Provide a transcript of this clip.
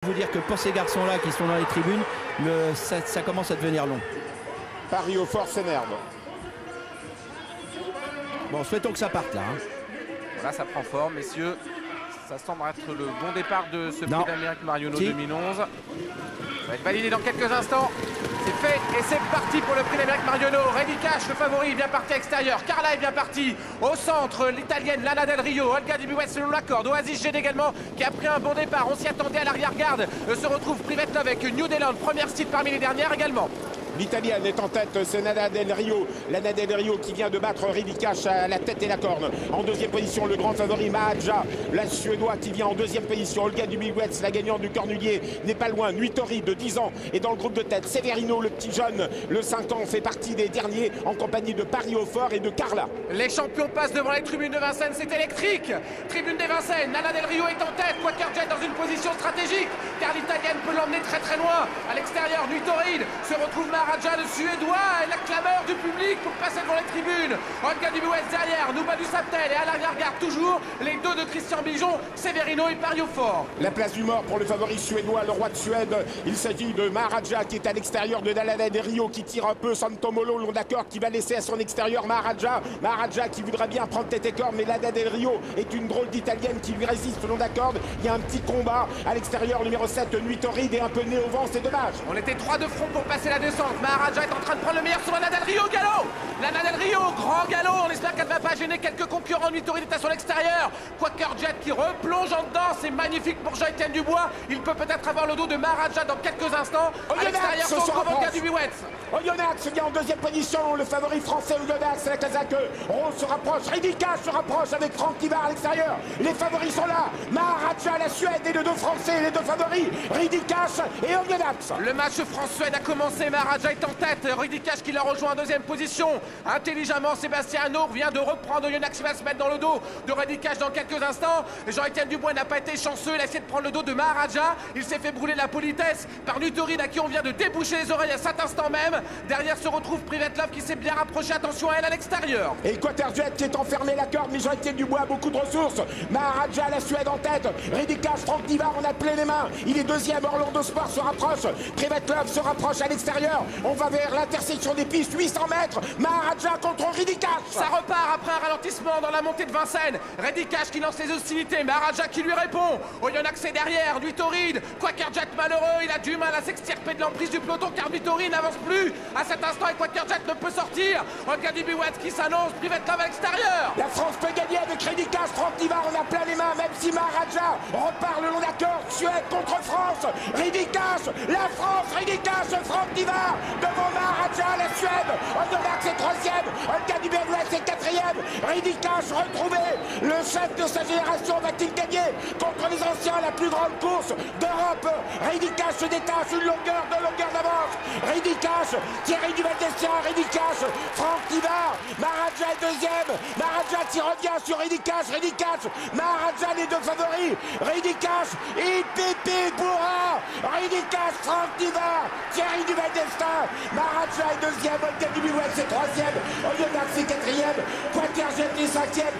Vous dire que pour ces garçons-là qui sont dans les tribunes, ça commence à devenir long. Paris au fort s'énerve. Bon, souhaitons que ça parte là. Voilà, ça prend forme, messieurs. Ça semble être le bon départ de ce prix d'Amérique Marionneau 2011. Ça va être validé dans quelques instants. C'est fait et c'est parti pour le prix d'Amérique Marionneau. Reddy Cash, le favori, est bien parti à l'extérieur. Carla est bien partie. Au centre, l'italienne Lana Del Rio. Olga Di Buet selon la corde. Oasis Ged également qui a pris un bon départ. On s'y attendait à l'arrière-garde. Se retrouve Private Love avec New Zealand. Première site parmi les dernières également. L'italienne est en tête, c'est Lana Del Rio. Lana Del Rio qui vient de battre Reddy Cash à la tête et la corne. En deuxième position, le grand favori Mahadja. La Suédois qui vient en deuxième position. Olga Di Buet, la gagnante du Cornulier, n'est pas loin. Nuitori de 10 ans est dans le groupe de tête. Severino, le petit jeune, le 5 ans, fait partie des derniers en compagnie de Paris au fort et de Carla. Les champions passent devant les tribunes de Vincennes, c'est électrique. Tribune des Vincennes, Lana Del Rio est en tête. Quakerjet dans une position stratégique, car l'italienne peut l'emmener très très loin. À l'extérieur, Nuitori se retrouve Mahadja, le Suédois, et la clameur du public pour passer devant les tribunes. Olga Di Buet derrière, Nouba du Saptel, et à l'arrière-garde toujours les deux de Christian Bijon, Severino et Paris au fort. La place du mort pour le favori suédois, le roi de Suède. Il s'agit de Mahadja qui est à l'extérieur de Lana Del Rio, qui tire un peu Santomolo, long d'accord, qui va laisser à son extérieur Mahadja. Mahadja qui voudrait bien prendre tête et corps, mais Lana Del Rio est une drôle d'italienne qui lui résiste long d'accord. Il y a un petit combat à l'extérieur, numéro 7, Nuitori est un peu né au vent, c'est dommage. On était 3 de front pour passer la descente. Mahadja est en train de prendre le meilleur sur Lana Del Rio, galop. Lana Del Rio, grand galop. On espère qu'elle ne va pas gêner quelques concurrents. Nuitori est à son extérieur. Quakerjet qui replonge en dedans. C'est magnifique pour Jean-Étienne Dubois. Il peut peut-être avoir le dos de Mahadja dans quelques instants. À l'extérieur, son Olga Di Buet. Oyonnax vient en deuxième position, le favori français Oyonnax, la Kazakh. Rose se rapproche, Reddy Cash se rapproche avec Franck Tivard à l'extérieur. Les favoris sont là. Mahadja, la Suède et les deux Français, les deux favoris, Reddy Cash et Oyonnax. Le match France-Suède a commencé. Mahadja est en tête. Reddy Cash qui l'a rejoint en deuxième position. Intelligemment, Sébastien Nour vient de reprendre Oyonnax qui va se mettre dans le dos de Reddy Cash dans quelques instants. Jean-Étienne Dubois n'a pas été chanceux. Il a essayé de prendre le dos de Mahadja. Il s'est fait brûler la politesse par Nuitori à qui on vient de déboucher les oreilles à cet instant même. Derrière se retrouve Private Love qui s'est bien rapproché. Attention à elle à l'extérieur. Et Quakerjet qui est enfermé la corde, mais Jean-Étienne Dubois a beaucoup de ressources. Mahadja, la Suède en tête. Reddy Cash, Franck Tivard, on a plein les mains. Il est deuxième. Orlando Sport se rapproche. Private Love se rapproche à l'extérieur. On va vers l'intersection des pistes. 800 mètres. Mahadja contre Reddy Cash. Ça repart après un ralentissement dans la montée de Vincennes. Reddy Cash qui lance les hostilités. Mahadja qui lui répond. Oyonnax est derrière. Nuitori. Quakerjet malheureux. Il a du mal à s'extirper de l'emprise du peloton car Nuitori n'avance plus. À cet instant, et Quakerjet ne peut sortir. Olga Di Buet qui s'annonce. Private Love à l'extérieur. La France peut gagner avec Reddy Cash, Franck Tivard, on a plein les mains, même si Mahadja repart le long d'accord. Suède contre France. Reddy Cash, la France, Reddy Cash, Franck Tivard devant Mahadja, la Suède. Oyonnax est troisième. Olga Di Buet est quatrième. Reddy Cash retrouvé. Le chef de sa génération va-t-il gagner contre les anciens la plus grande course d'Europe? Reddy Cash se détache une longueur d'avance. Reddy Cash, Thierry Duval-Destien, Reddy Cash, Franck Tivard, Mahadja est deuxième. Mahadja qui revient sur Reddy Cash, Mahadja les deux favoris. Reddy Cash, Pipi Bourra, Reddy Cash, Franck Tivard, Thierry Duval-Destien. Mahadja est deuxième, Olga Di Buet c'est troisième, Oyonnax c'est quatrième, Quakerjet est cinquième.